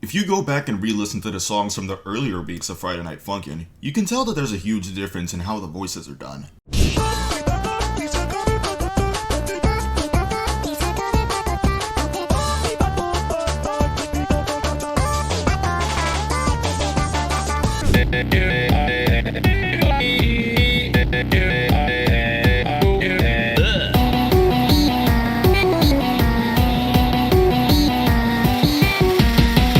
If you go back and re-listen to the songs from the earlier weeks of Friday Night Funkin', you can tell that there's a huge difference in how the voices are done.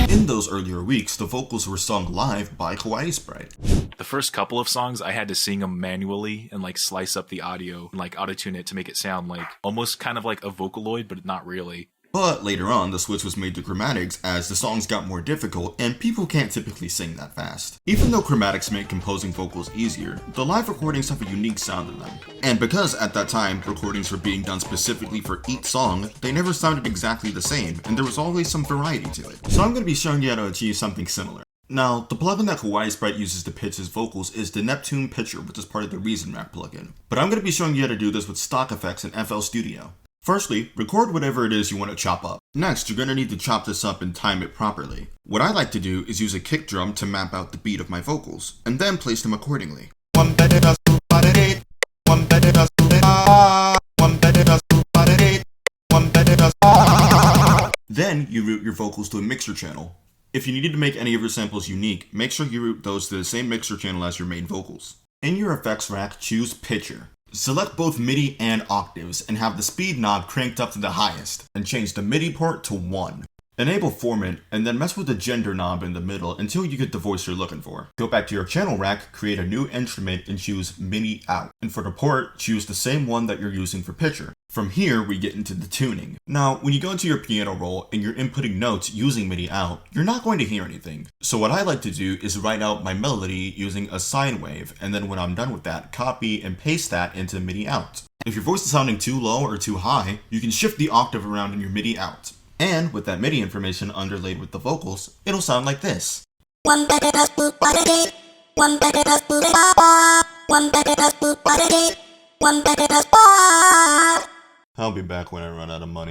In those earlier weeks, the vocals were sung live by Kawaii Sprite. The first couple of songs, I had to sing them manually and like slice up the audio and like auto-tune it to make it sound like almost kind of like a Vocaloid, but not really. But later on, the switch was made to chromatics as the songs got more difficult and people can't typically sing that fast. Even though chromatics make composing vocals easier, the live recordings have a unique sound in them. And because at that time, recordings were being done specifically for each song, they never sounded exactly the same and there was always some variety to it. So I'm going to be showing you how to achieve something similar. Now, the plugin that Kawaii Sprite uses to pitch his vocals is the Neptune Pitcher, which is part of the Reason Rack plugin. But I'm going to be showing you how to do this with stock effects in FL Studio. Firstly, record whatever it is you want to chop up. Next, you're going to need to chop this up and time it properly. What I like to do is use a kick drum to map out the beat of my vocals, and then place them accordingly. Then you route your vocals to a mixer channel. If you needed to make any of your samples unique, make sure you route those to the same mixer channel as your main vocals. In your effects rack, choose Pitcher. Select both MIDI and octaves and have the speed knob cranked up to the highest, and change the MIDI port to 1. Enable formant, and then mess with the gender knob in the middle until you get the voice you're looking for. Go back to your channel rack, create a new instrument, and choose MIDI out. And for the port, choose the same one that you're using for Pitcher. From here, we get into the tuning. Now, when you go into your piano roll and you're inputting notes using MIDI out, you're not going to hear anything. So what I like to do is write out my melody using a sine wave, and then when I'm done with that, copy and paste that into MIDI out. If your voice is sounding too low or too high, you can shift the octave around in your MIDI out. And with that MIDI information underlaid with the vocals, it'll sound like this. I'll be back when I run out of money.